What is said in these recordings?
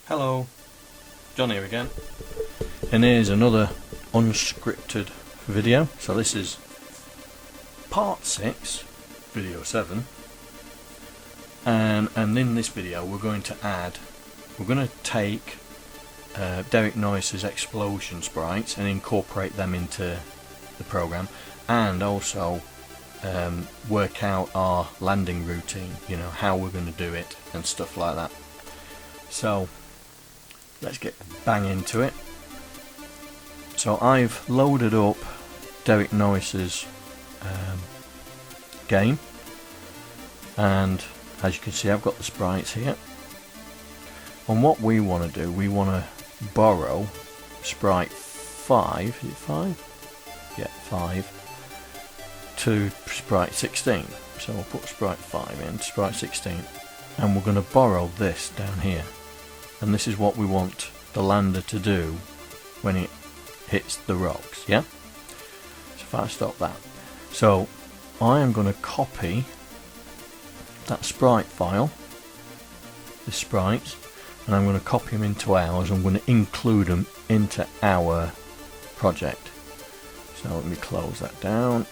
Hello, John here again, and here's another unscripted video. So this is part 6, video 7, and in this video we're going to take Derek Noyce's explosion sprites and incorporate them into the program, and also work out our landing routine, you know, how we're going to do it and stuff like that. So let's get bang into it. So I've loaded up Derek Noyce's game, and as you can see I've got the sprites here, and what we want to do, we want to borrow sprite 5, is it 5? Yeah, 5 to sprite 16. So we'll put sprite 5 in, sprite 16, and we're going to borrow this down here. And this is what we want the lander to do when it hits the rocks, yeah? So if I stop that. So I am going to copy that sprite file, the sprites, and I'm going to copy them into ours. I'm going to include them into our project. So let me close that down.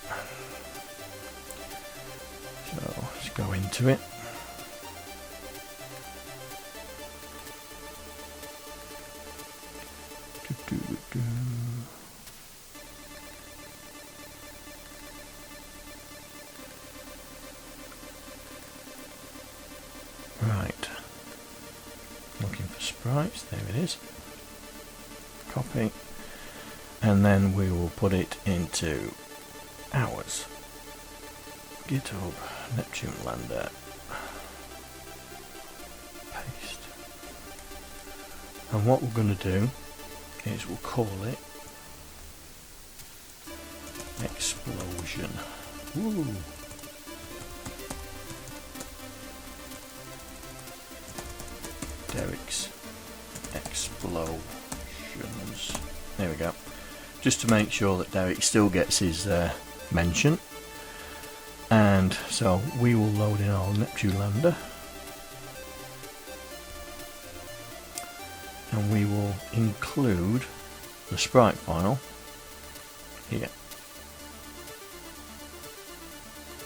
So let's go into it. Right, looking for sprites, there it is, copy, and then we will put it into ours. GitHub, Neptune Lander, paste, and what we're going to do is we'll call it explosion. Woo. Derek's explosions. There we go. Just to make sure that Derek still gets his mention. And so we will load in our Neptune Lander, and we will include the sprite file here.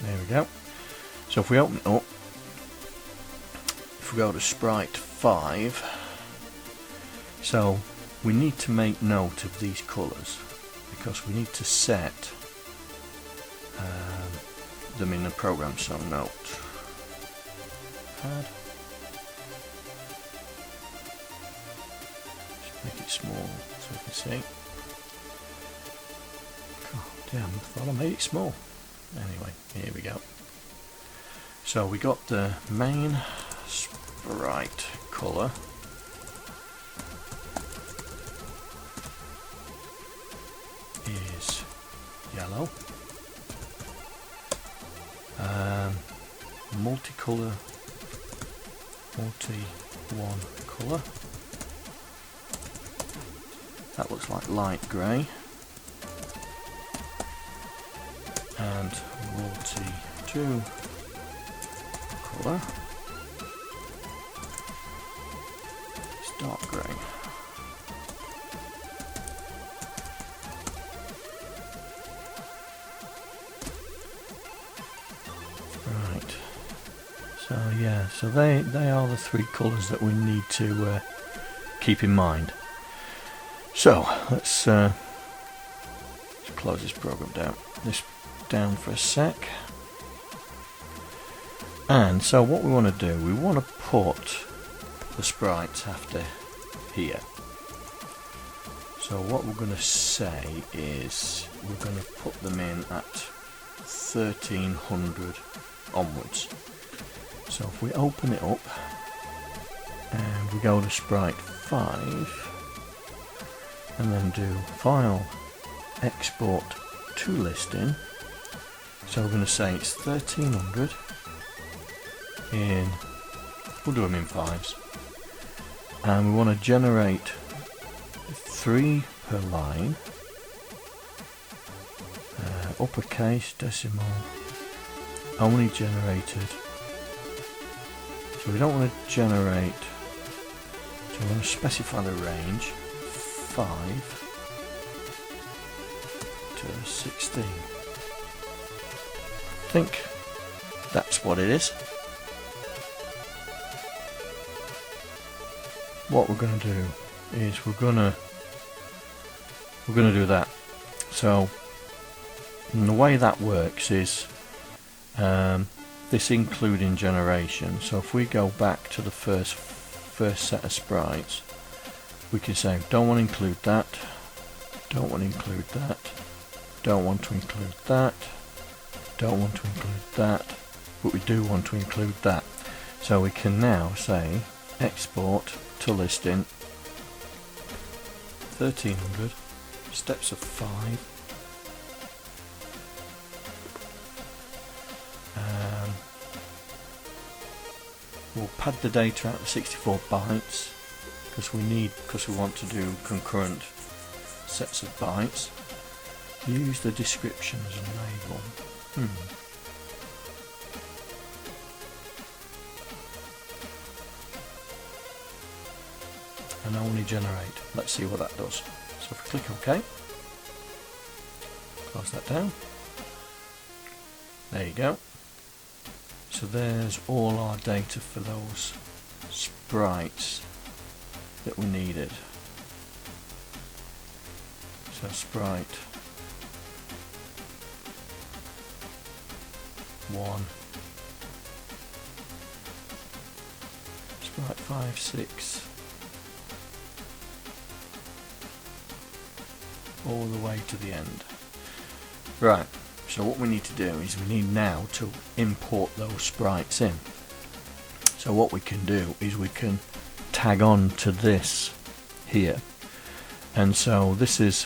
There we go. So if we open it up, if we go to sprite 5, so we need to make note of these colours because we need to set them in the program. So note, add, just make it small so we can see. God damn, I thought I made it small. Anyway, here we go. So we got the main sprite colour is yellow. Multi-one colour. That looks like light grey. And multi-2 colour. It's dark grey. Right. So yeah, so they are the 3 colours that we need to keep in mind. So let's close this program down for a sec. And so what we want to do, we want to put the sprites after here. So what we're going to say is we're going to put them in at 1300 onwards. So if we open it up and we go to sprite 5 and then do file export to listing, so we're going to say it's 1300 in, we'll do them in 5s, and we want to generate 3 per line, uppercase, decimal, only generated. So we don't want to generate, so we want to specify the range 5 to 16. I think that's what it is. What we're going to do is we're going to do that. So and the way that works is this including generation. So if we go back to the first set of sprites, we can say don't want to include that, don't want to include that, don't want to include that, don't want to include that, but we do want to include that. So we can now say export to listing 1300 steps of 5. We'll pad the data out to 64 bytes because we want to do concurrent sets of bytes. Use the description as a label. And only generate. Let's see what that does. So if we click OK, close that down. There you go. So there's all our data for those sprites that we needed. So sprite 1, sprite 5, 6, all the way to the end. Right. So what we need to do is we need now to import those sprites in. So what we can do is we can tag on to this here. And so this is,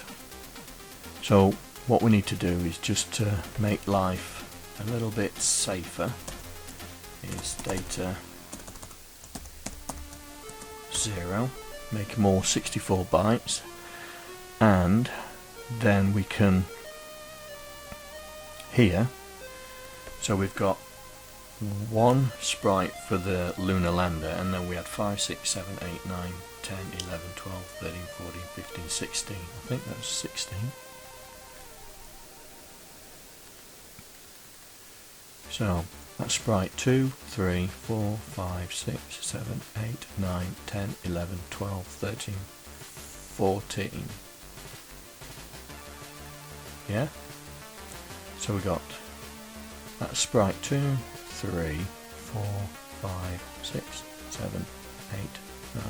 so what we need to do is just to make life a little bit safer is data 0, make them all 64 bytes, and then we can here, so we've got one sprite for the Lunar Lander, and then we had 5, 6, 7, 8, 9, 10, 11, 12, 13, 14, 15, 16. I think that's 16. So that's sprite 2, 3, 4, 5, 6, 7, 8, 9, 10, 11, 12, 13, 14. Yeah? So we got that sprite 2, 3, 4, 5, 6, 7, 8, 9,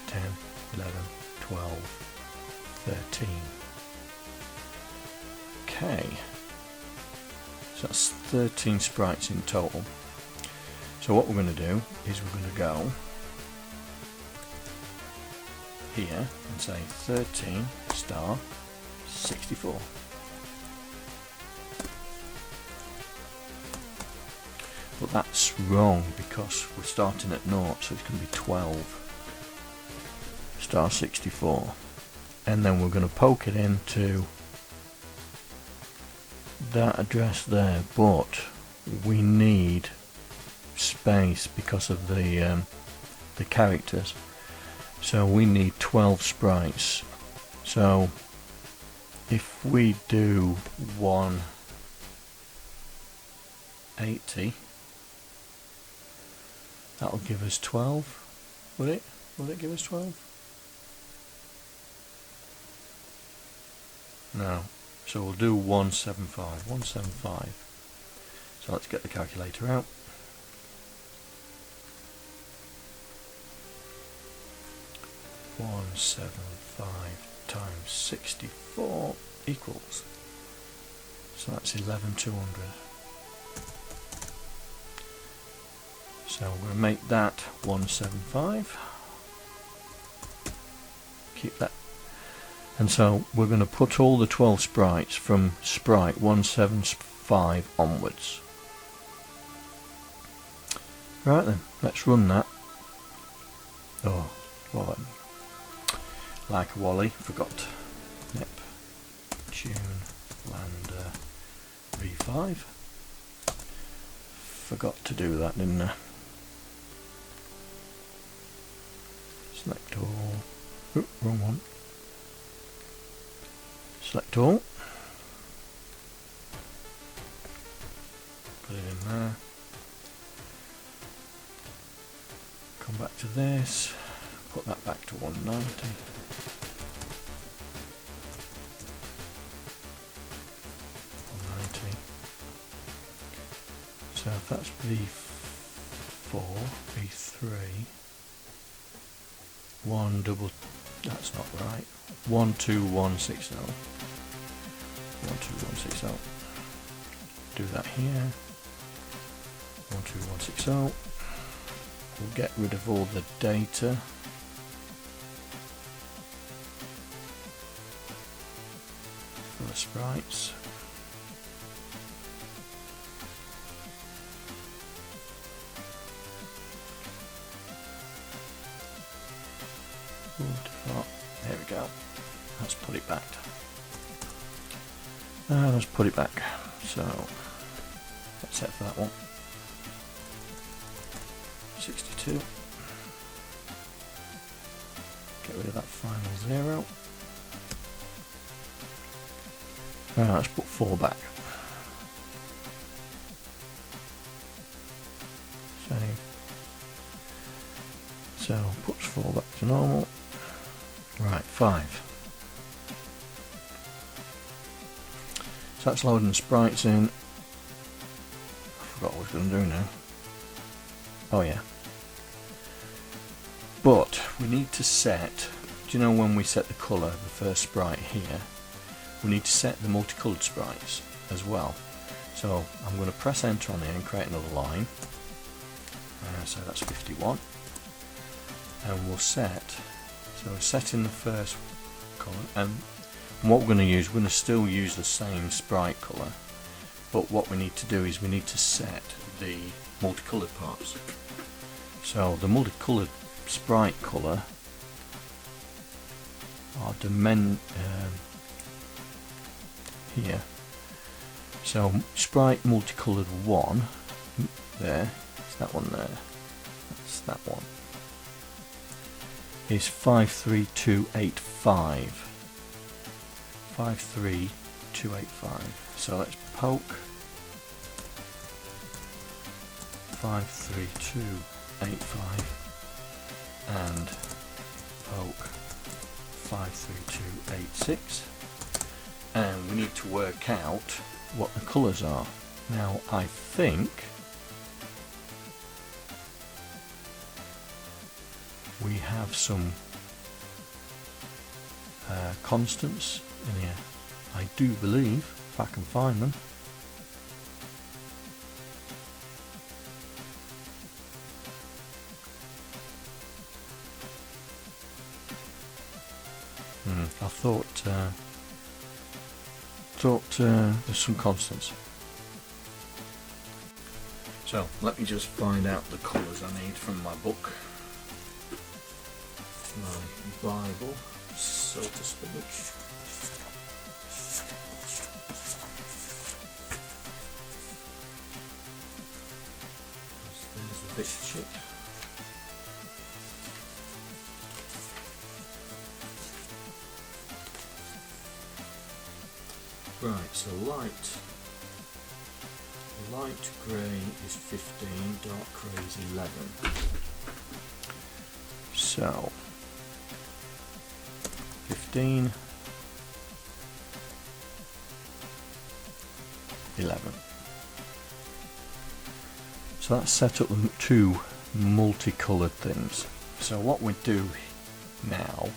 10, 11, 12, 13. Okay. So that's 13 sprites in total. So what we're going to do is we're going to go here and say 13 star 64. But that's wrong because we're starting at 0, so it's going to be 12 star 64, and then we're going to poke it into that address there, but we need space because of the characters, so we need 12 sprites. So if we do 180, that'll give us 12. Would it? Will it give us 12? No. So we'll do 175. 175. So let's get the calculator out. $175 times 64 equals. So that's 11,200. So we're going to make that 175. Keep that. And so we're going to put all the 12 sprites from sprite 175 onwards. Right then, let's run that. Oh, well, like a Wally, forgot Neptune Lander V5. Forgot to do that, didn't I? Select all. Oop, wrong one. Select all. Put it in there. Come back to this. Put that back to 190. So if that's V4, V3, one double, that's not right. 12160. 12160. Do that here. 12160. We'll get rid of all the data. For the sprites. There we go. Let's put it back. Let's put it back. So that's set for that one. 62. Get rid of that final 0. Let's put 4 back. Save. So puts 4 back to normal. Right, 5. So that's loading the sprites in. I forgot what I was going to do now. Oh yeah. But we need to set, do you know when we set the colour, the first sprite here, we need to set the multicoloured sprites as well. So I'm going to press enter on here and create another line. So that's 51. And we'll set, so we're setting the first colour, and what we're going to use, we're going to still use the same sprite colour, but what we need to do is we need to set the multicoloured parts. So the multicoloured sprite colour are here. So sprite multicoloured 1 there, it's that one there, that's that one, is 53285. 53285. So let's poke 53285 and poke 53286, and we need to work out what the colours are. Now I think we have some constants in here. I do believe, if I can find them. I thought there's some constants. So let me just find out the colours I need from my book, my Bible, so to speak. There's the big chip. Right, so light grey is 15, dark grey is 11. So 15, 11. So that's set up with 2 multicoloured things. So what we do now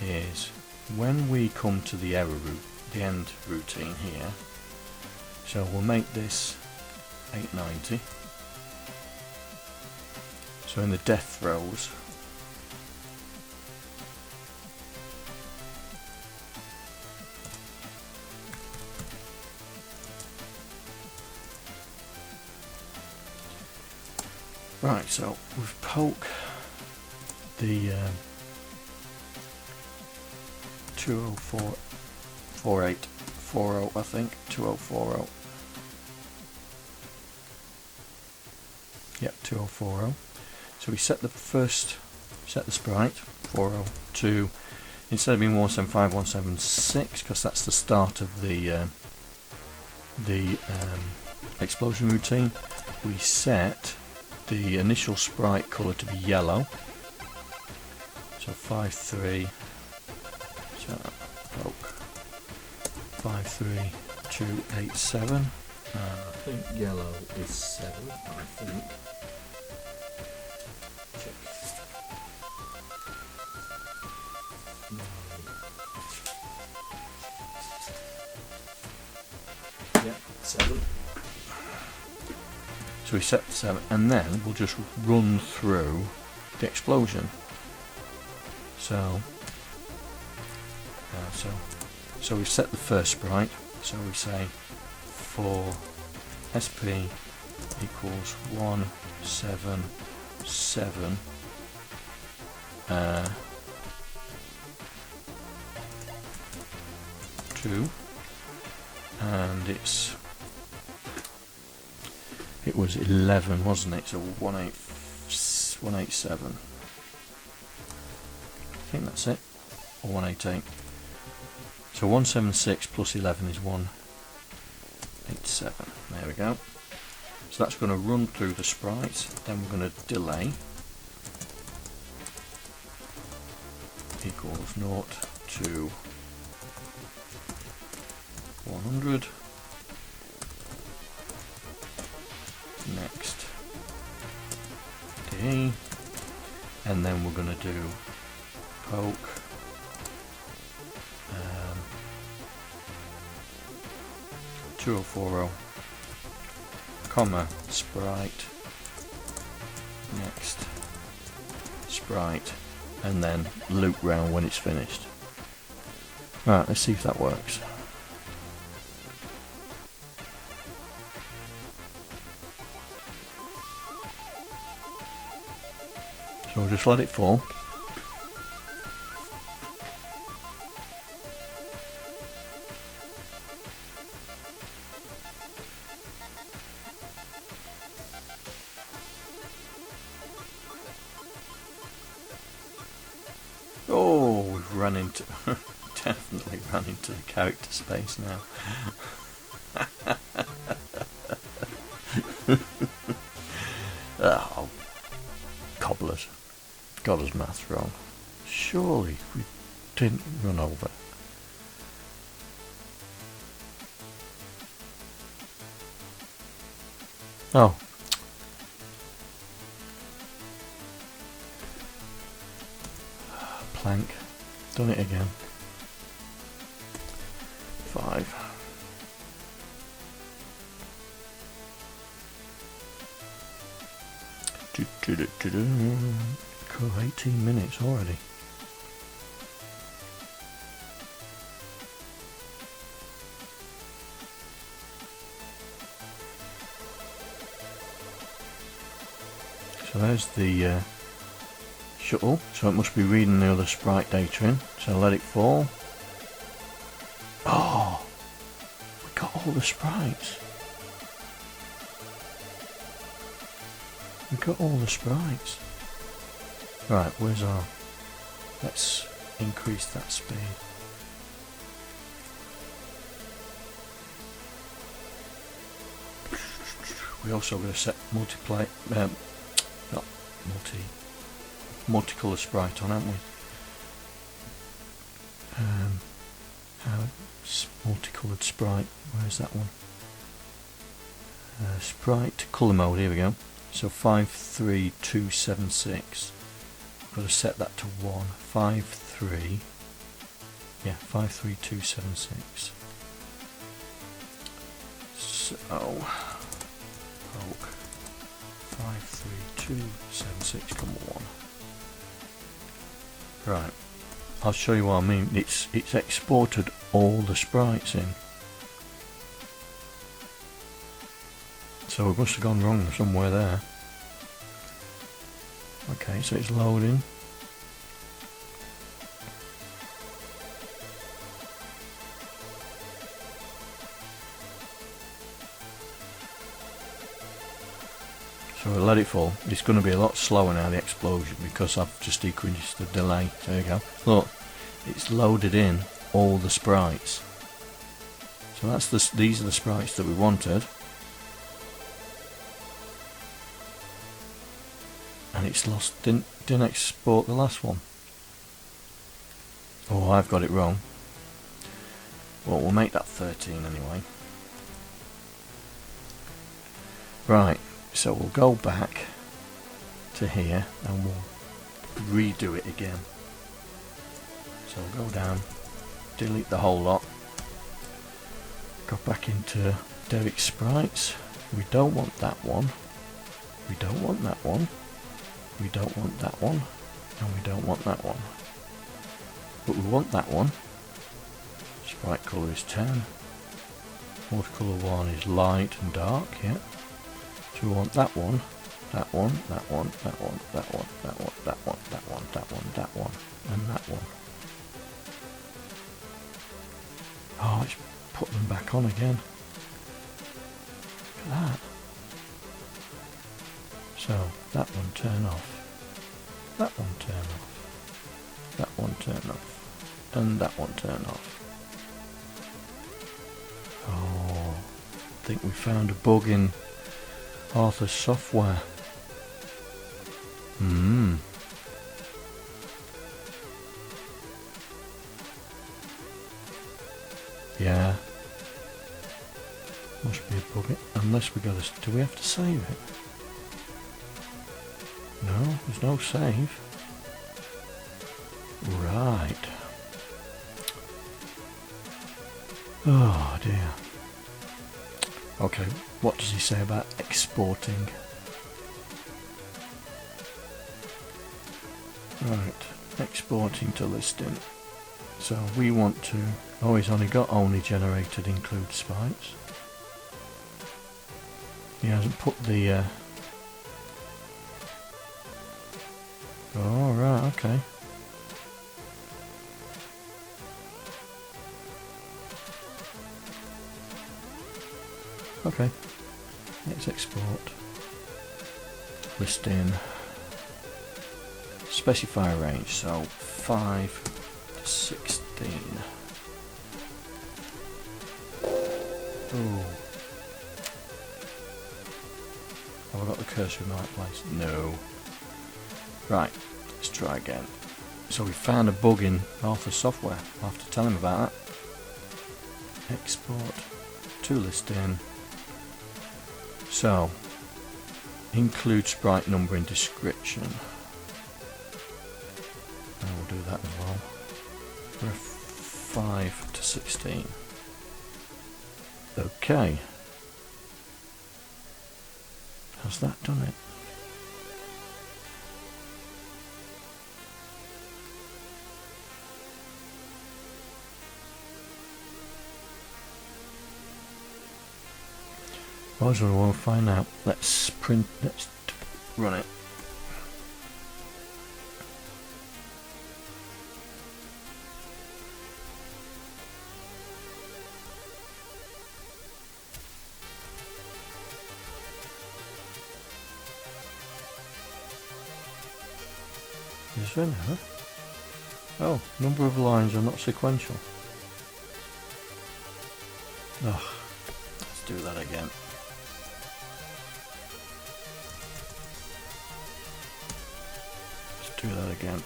is when we come to the error route, the end routine here, so we'll make this 890. So in the death throws, right, so with poke the 2044840, I think 2040. Yep, 2040. So we set the sprite 402 instead of being 175 176 because that's the start of the explosion routine. We set the initial sprite color to be yellow. So 53. So poke 53287. I think yellow is 7. I think. Check. Yeah, 7. So we set 7, and then we'll just run through the explosion. So we've set the first sprite. So we say for SP equals 177 2, and it was 11, wasn't it? So 187. I think that's it, or 188. So 176 plus 11 is 187. There we go. So that's going to run through the sprites. Then we're going to delay equals 0 to 100. Next D, and then we're going to do poke 2040 comma sprite, next sprite, and then loop round when it's finished. Right, let's see if that works. So we'll just let it fall. Oh, we've run into, definitely run into the character space now. Oh, cobblers. Got us maths wrong. Surely we didn't run over. Oh. Plank. Done it again. 5. Cool, 18 minutes already. So there's the shuttle, so it must be reading the other sprite data in, so let it fall. Oh, we got all the sprites. We got all the sprites. Right, where's our... Let's increase that speed. We also got to set multicolour sprite on, haven't we? Multicoloured sprite, where's that one? Sprite colour mode, here we go. So 53276. Got to set that to 1. 53276. So poke 53276, come on. Right, I'll show you what I mean. It's exported all the sprites in. So it must have gone wrong somewhere there. Okay, so it's loading. So we'll let it fall. It's going to be a lot slower now, the explosion, because I've just decreased the delay. There you go. Look, it's loaded in all the sprites. So that's these are the sprites that we wanted. And it's lost, didn't export the last one. Oh, I've got it wrong. Well, we'll make that 13 anyway. Right, so we'll go back to here and we'll redo it again. So we'll go down, delete the whole lot, go back into Derek's sprites. We don't want that one. We don't want that one. We don't want that one. And we don't want that one. But we want that one. Sprite colour is 10. Watercolour 1 is light and dark, yeah. So we want that one, that one, that one, that one, that one, that one, that one, that one, that one, that one, and that one. Oh, let's put them back on again. Look at that. So, that one turn off. That one turn off. That one turn off. And that one turn off. Oh, I think we found a bug in Arthur's software. Yeah. Must be a bug. Unless we got to. Do we have to save it? No, there's no save. Right. Oh dear. Okay, what does he say about exporting? Right, exporting to listing. So we want to... Oh, he's only got only generated include sprites. He hasn't put the... Oh, right, okay. Okay, let's export. Listing. Specify range, so 5 to 16. Oh. Have I got the cursor in the right place? No. Right, let's try again. So we found a bug in Arthur's software. I'll have to tell him about that. Export to listing. So, include sprite number in description. And we'll do that as well. We're 5 to 16. Okay. Has that done it? Well, so we want to find out. Let's run it. Is there an error? Oh, number of lines are not sequential. Ugh, let's do that again. Do that again.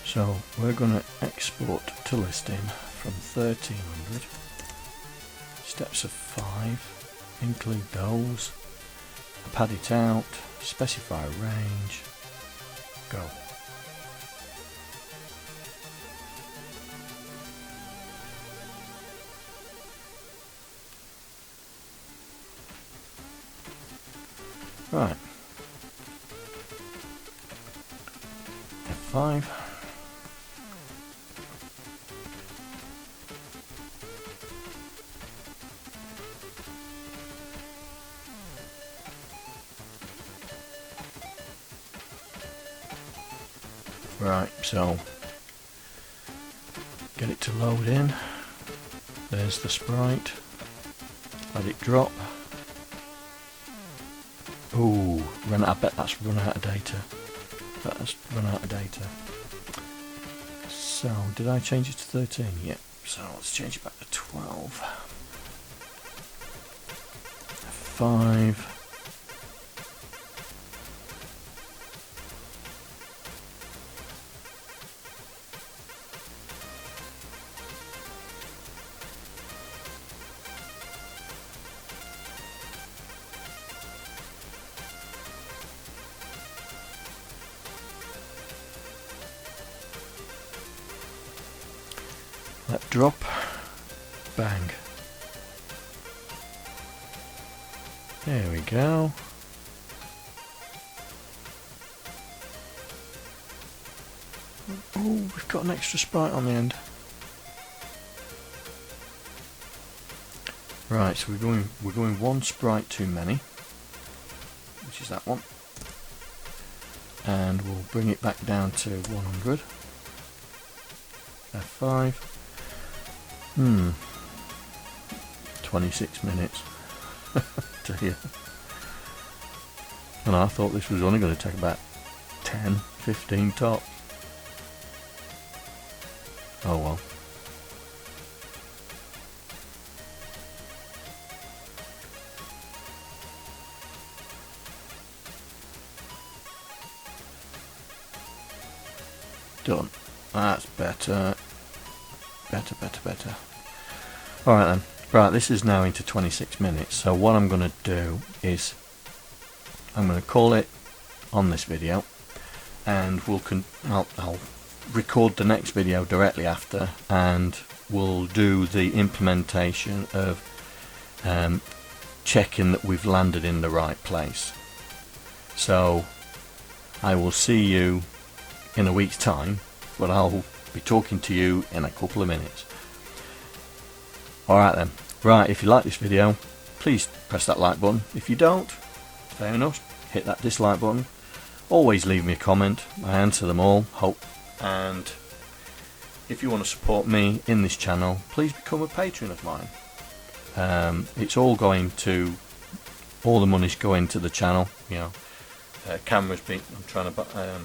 So we're going to export to listing from 1300. Steps of 5. Include those. Pad it out. Specify range. Go. Right. F5. Right, so get it to load in. There's the sprite. Let it drop. Ooh, I bet that's run out of data. That's run out of data. So, did I change it to 13? Yep. So let's change it back to 12. 5. Let drop. Bang. There we go. Oh, we've got an extra sprite on the end. Right, so we're going one sprite too many, which is that one, and we'll bring it back down to 100. F5. 26 minutes. To hear. And I thought this was only going to take about 10, 15 tops. Oh well. Done. That's better. Better. Alright then. Right, this is now into 26 minutes. So what I'm going to do is I'm going to call it on this video, and I'll record the next video directly after, and we'll do the implementation of checking that we've landed in the right place. So I will see you in a week's time, but I'll be talking to you in a couple of minutes. Alright then. Right, if you like this video, please press that like button. If you don't, fair enough, hit that dislike button. Always leave me a comment. I answer them all. And if you want to support me in this channel, please become a patron of mine. It's all the money's going to the channel. You know, I'm trying to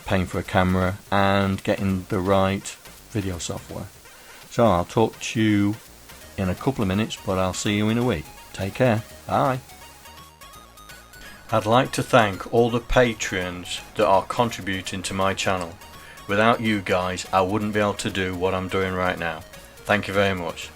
paying for a camera and getting the right video software. So I'll talk to you in a couple of minutes, but I'll see you in a week. Take care. Bye. I'd like to thank all the patrons that are contributing to my channel. Without you guys, I wouldn't be able to do what I'm doing right now. Thank you very much.